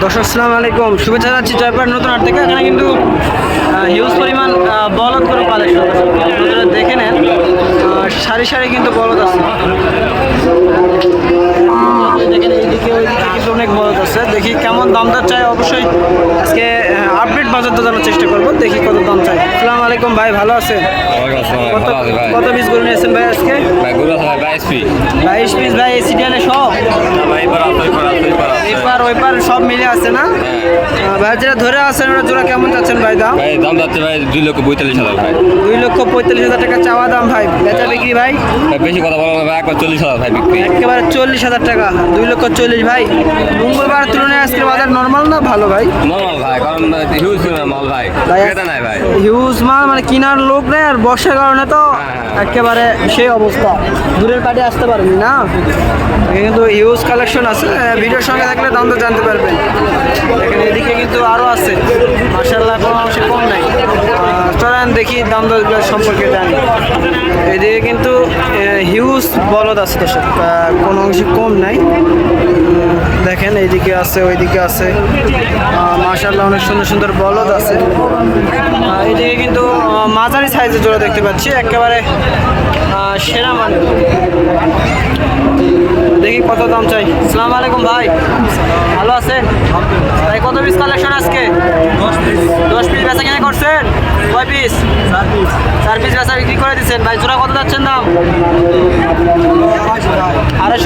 দর্শক আসসালামু আলাইকুম, শুভেচ্ছা যাচ্ছি জয়পুর নতুন হাট থেকে। এখানে কিন্তু হিউজ পরিমাণ বলদ গরু কালেকশন আপনারা দেখে নেন। সারি সারি কিন্তু বলদ আছে, দেখেন এইদিকে ওইদিকে কিন্তু অনেক বলদ আছে। দেখি কেমন দাম দর চাই, অবশ্যই আজকে আপডেট বাজার তো জানার চেষ্টা করবো। দেখি কত দাম চাই। আসসালামু আলাইকুম ভাই, ভালো আছেন? কত পিস গরু নিয়েছেন ভাই আজকে? 22 পিস ভাই, সিডিয়ানে সব এবার ওইবার সব মিলে আছে না ভাই? যেটা ধরে আছেন ওটা জোড়া কেমন চাচ্ছেন ভাই? দাম যাচ্ছে ভাই 2,45,000 ভাই। 2,45,000 টাকা চাওয়া দাম ভাই। বেচা বিক্রি ভাই বেশি কথা বলা ভাই, একবার 40,000 ভাই বিক্রি। একেবারে 40,000 টাকা, 2,40,000 ভাই। মঙ্গলবার তুলনায় আজকে বাজার নর্মাল না ভালো ভাই? নর্মাল ভাই, কারণ হিউজ মাল ভাই, ক্রেতা নাই ভাই। হিউজ মাল মানে কেনার লোক নেই, আর বর্ষার কারণে তো একেবারে সেই অবস্থা, দূরের পার্টি আসতে পারেনি না। কিন্তু হিউজ কালেকশন আছে, ভিডিওর সঙ্গে থাকলে দাম তো জানতে পারবেন। দেখেন এদিকে কিন্তু আরও আছে, মাশাআল্লাহ, কোনো অংশে কম নাই। চলেন দেখি দাম দর সম্পর্কে জানি। এদিকে কিন্তু হিউজ বলদ আছে তো, কোনো অংশে কম নাই। দেখেন এইদিকে আছে, ওইদিকে আছে, মাশাআল্লাহ অনেক সুন্দর সুন্দর বলদ আছে। এইদিকে কিন্তু মাঝারি সাইজের জোড়া দেখতে পাচ্ছি, একেবারে সেরা মানে। দেখি কত দাম চাই। আসসালামু আলাইকুম ভাই, ভালো আছেন ভাই? কত পিস কালেকশন আজকে? 10 পিস বেচা কেনা করছেন? কয় পিস? 4 পিস বেচা বিক্রি করে দিচ্ছেন ভাই। জোড়া কত যাচ্ছেন দাম? 250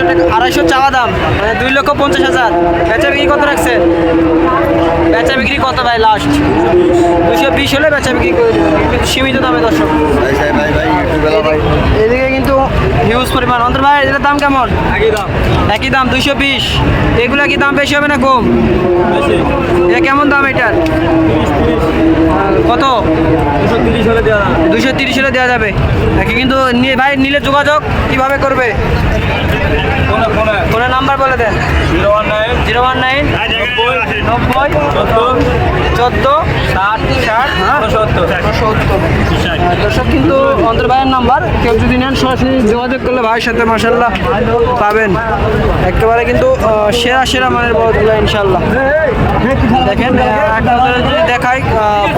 টাকা, 250 চাওয়া দাম, মানে 2,50,000। বেচা বিক্রি কত রাখছেন? বেচা বিক্রি কত ভাই লাস্ট? 220 হলে বেচা বিক্রি করে দেবেন, কিন্তু সীমিত দামে দর্শক। এদিকে কিন্তু হিউজ পরিমাণ। অন্তর ভাই এটার দাম কেমন? একই দাম 220। এগুলা কি দাম বেশি হবে না কম? এটা কেমন দাম এটার? কত? 230 হলে দেওয়া যাবে। একে কিন্তু ভাই নিলে যোগাযোগ কিভাবে করবে? ফোনের নাম্বার বলে দেন। 019 90 14 60 দর্শক কিন্তু অন্তর ভাইয়ের নাম্বার, কেউ যদি নেন সরাসরি যোগাযোগ করলে ভাইয়ের সাথে মাশাআল্লাহ পাবেন। একেবারে কিন্তু সেরা সেরা মানের বলদগুলো ইনশাল্লাহ। দেখেন একটা যদি দেখাই,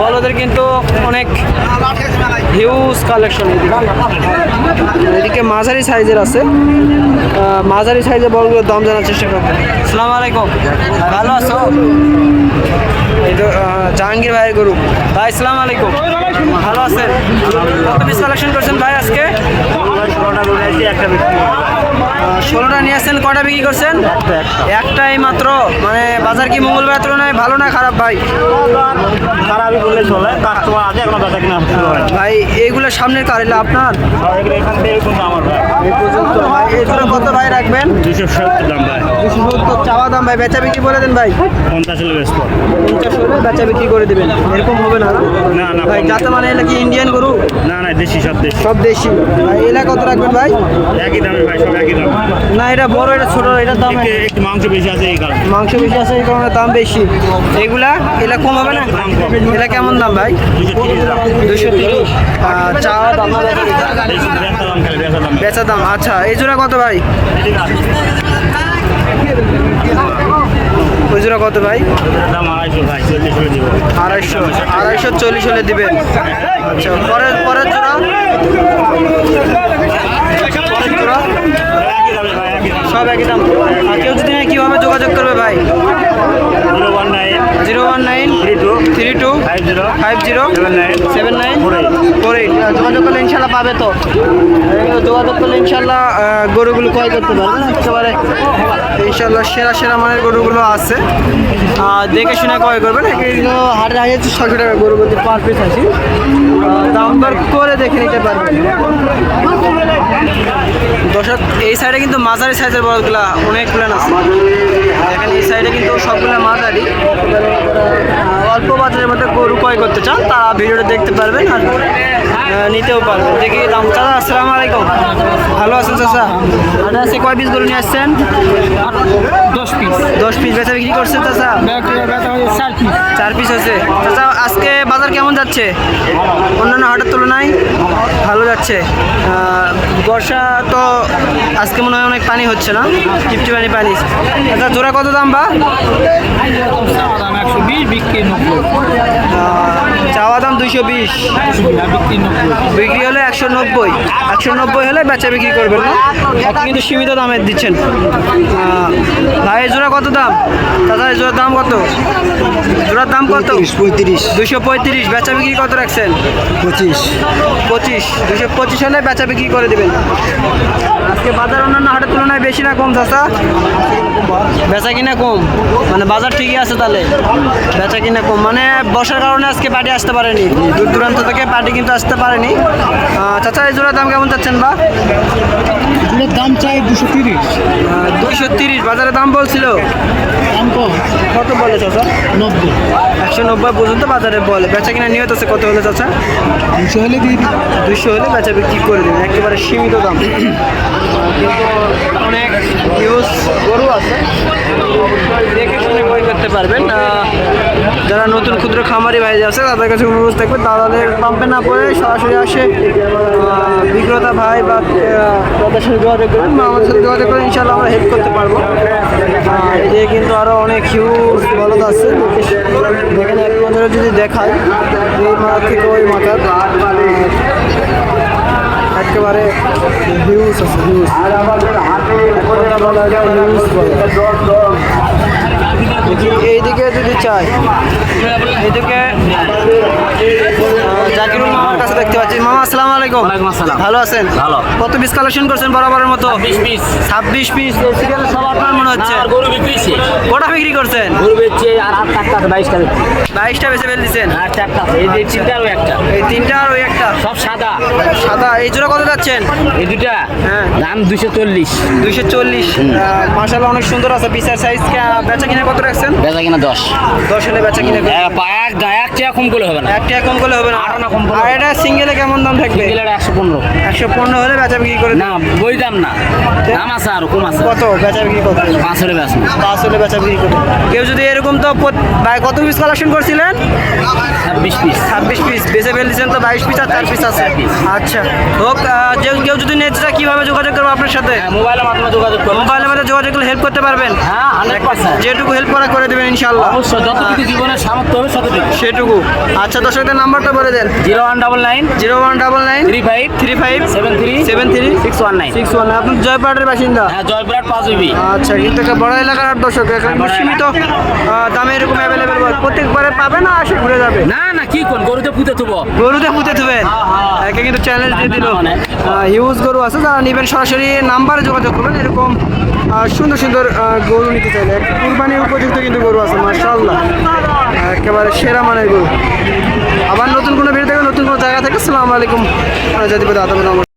বলদের কিন্তু অনেক হিউজ কালেকশন। এদিকে মাঝারি সাইজের আছে, মাঝারি সাইজের বলগুলোর দাম জানার চেষ্টা করবেন। আসসালামু আলাইকুম ভাই, ভালো আছো? এই তো জাহাঙ্গীর ভাইয়ের গরু ভাই। আসসালামু আলাইকুম, ভালো আছেন? কত পিস কালেকশন করছেন ভাই আজকে? 16টা নিয়ে আসছেন, কটা বিক্রি করছেন? একটাই মাত্র। মানে বাজার কি মঙ্গলবার তুলনায় ভালো না খারাপ ভাই? খারাপই বললে চলে, কাস্টমার আছে এখনো বেচা কিনা ভাই। এইগুলো সামনের কারেলা আপনার? এখান থেকে কিন্তু আমার ভাই এই পর্যন্ত ভাই। এইগুলো কত ভাই রাখবেন? 270 দাম ভাই। 270 চাওয়া দাম ভাই। বেচা বিক্রি বলে দেন ভাই। 50 হলে বেচব। 50 হলে বেচা বিক্রি করে দেবেন, এরকম হবে না? না না ভাই যাতে মানে এটা কি ইন্ডিয়ান গরু? না না, দেশি, সব দেশি। সব দেশি ভাই। এলা কত রাখবেন ভাই? একই দামে ভাই, সব একই দাম। না এটা বড়, এটা ছোট, এটার দাম একটু মাংস বেশি আছে এই কারণে। মাংস বেশি আছে এই কারণে দাম বেশি। এগুলা এলা কম হবে না? এলা কেমন দাম ভাই? 230 দাম। 230 চাওয়া দাম, দাম বেচা দাম। আচ্ছা এই জোড়া কত ভাই? ওই জোড়া কত ভাই? দাম 250 ভাই, 40 হলে দিব। 240 হলে দিবেন। আচ্ছা পরের জোড়া? একই দামে ভাই, একই দাম। সব একই দাম। আর কেউ যদি নেয় কীভাবে যোগাযোগ করবে ভাই? 019 32 50 79 48। যোগাযোগ করলে ইনশাল্লাহ পাবে তো। যোগাযোগ করলে ইনশাল্লাহ গরুগুলো ক্রয় করতে পারবেন। একেবারে ইনশাল্লাহ সেরা সেরা মানের গরুগুলো আছে, দেখে শুনে ক্রয় করবেন। এগুলো হাটে হাজার 600 টাকা গরু প্রতি পার পিস আছে, দাম দর করে দেখে নিতে পারবেন। দর্শক এই সাইডে কিন্তু মাঝারি সাইজের বলদগুলা অনেকগুলো আছে। দেখেন এই সাইডে কিন্তু সবগুলো মাঝারি। অল্প বাজারের মধ্যে গরু ক্রয় করতে চান তারা ভিডিওটা দেখতে পারবেন, আর নিতেও পারবেন। দেখি দাম। চাচা আসসালামু আলাইকুম, ভালো আছেন চাচা? আর আজকে কয় পিস গরু নিয়ে আসছেন? 10 পিস। 10 পিস বেচা বিক্রি করছেন চাচা? 4 পিস আছে। চাচা আজকে বাজার কেমন যাচ্ছে অন্যান্য হাটের তুলনায়? ভালো যাচ্ছে। বর্ষা তো আজকে মনে হয় অনেক পানি হচ্ছে না, টিপটিপানি পানি। আচ্ছা জোড়া কত দাম বা? 220, বিক্রি হলে 190, 190 হলে বেচা বিক্রি করবেন না? আপনি কিন্তু সীমিত দামে দিচ্ছেন। ভাই এই জোড়া কত দাম? দাদা এই জোড়ার দাম কত? জোড়ার দাম কত? 35, 235, বেচা বিক্রি কত রাখছেন? 25, 25, 225 হলে বেচা বিক্রি করে দেবেন। আজকে বাজার অন্যান্য হাটের তুলনায় বেশি না কম চাচা? বেচা কিনা কম, মানে বাজার ঠিকই আছে তাহলে, বেচা কিনা কম, মানে বর্ষার কারণে আজকে পার্টি আসতে পারেনি, দূর দূরান্ত থেকে পার্টি কিন্তু আসতে পারেনি। চাচা এই জোড়ার দাম কেমন চাচ্ছেন বা? এগুলোর দাম চাই 230, 230 বাজারে দাম বলছিল, দাম কত বলে চাচা? 90, 190 পর্যন্ত বাজারে বলে। বেচা কিনা নিয়ত আছে কত হলে চাচা? 200 হলে দিয়ে দিই। 200 হলে বেচা বিক্রি করে দেবেন, একেবারে সীমিত দাম। কিন্তু অনেক ইউজ গরু আছে, অবশ্যই দেখে শুনে ক্রয় করতে পারবেন। যারা নতুন ক্ষুদ্র খামারি ভাই আছে তাদের কাছে অনুরোধ থাকবে তাদের পাম্পে না পড়ে সরাসরি আসে বিক্রেতা ভাই বা তাদের সাথে যোগাযোগ করবেন বা আমাদের সাথে যোগাযোগ করে ইনশাল্লাহ আমরা হেল্প করতে পারবো। এদিকে কিন্তু আরও অনেক হিউজ বলদ আছে, দেখেন এক নজরে যদি দেখায় এই মাথা থেকে ওই মাথা একেবারে হিউজ আছে, হিউজ এইদিকে যদি চাই, এইদিকে জাকিরুল মামার কাছে দেখতে পাচ্ছি। মামা আসসালামু আলাইকুম। ভালো আছেন? ভালো। কত পিস কালেকশন করছেন বরাবরের মতো? 26 পিস। সব আপনার মনে হচ্ছে গরু বিক্রি কটা বিক্রি করছেন? গরু বেচছে আর 8 টাকা 22টা 22টা বেচে ফেল দিচ্ছেন? আর 4টা এই যে 3টা আর একটা এই 3টা আর ওই একটা সব সাদা সাদা। এই জোড়া কত যাচ্ছেন? এই দুটা হ্যাঁ দাম 240, 240। মাশাআল্লাহ অনেক সুন্দর আছে, পিসের সাইজ। বেচা কিনা কত রাখছেন? বেচা কিনা 10 হলে বেচা কিনা করবেন। এক টাকা কম করলে হবে না, এক টাকা কম করলে হবে না। আরো না কম করলে আর এটা সিঙ্গেলে কেমন দাম থাকবে? কিলোটা 115 115 হলে বেচা বিক্রি করে না বই দাম না, দাম আছে আর কম আছে। কত বেচা বিক্রি করতে? 5 হলে বেচা 5 হলে বেচা বিক্রি করতে। কেউ যদি এরকম তো ভাই কত পিস কালেকশন করছিলেন? 26 পিস 26 পিস বেচে ফেলছেন তো 22 পিস আর 4 পিস আছে। আচ্ছা হোক, কেউ যদি নিতে চায় কিভাবে যোগাযোগ করবো আপনার সাথে? মোবাইলের মাধ্যমে যোগাযোগ করুন। মোবাইলের মধ্যে যোগাযোগ করলে হেল্প করতে পারবেন? হ্যাঁ 100%, যেটুকু হেল্প করা করে দেবেন ইনশাআল্লাহ। অবশ্যই যতটুকু জীবনের সামর্থ্য হবে ততটুকু সেটুকু। আচ্ছা দর্শকদের নাম্বারটা বলে দেন। 0199 0199 35 35 73 73 619। 61। আপনি জয়পাটের বাসিন্দা? হ্যাঁ জয়পুরহাট 5 হইবি। আচ্ছা, কিন্তু একটা বড় এলাকার আর দর্শক এখানে বড় সীমিত দামে এরকম অ্যাভেলেবেল প্রত্যেকবারে পাবে না, আসে ঘুরে যাবে। না না কি কোন গরুতে পুঁতে থুবো, গরুতে পুঁতে থুবেন, একে কিন্তু চ্যালেঞ্জ দিয়ে দিল। হিউজ গরু আছে, যারা নেবেন সরাসরি নাম্বারে যোগাযোগ করবেন। এরকম সুন্দর সুন্দর গরু নিতে চাইলে কুরবানির উপযুক্ত কিন্তু গরু আছে মাশাআল্লাহ, একেবারে সেরা মানের গরু। আবার নতুন কোনো ভিডিও থেকে নতুন কোনো জায়গা থেকে আসসালামু আলাইকুম। জাতিপতি আদাব।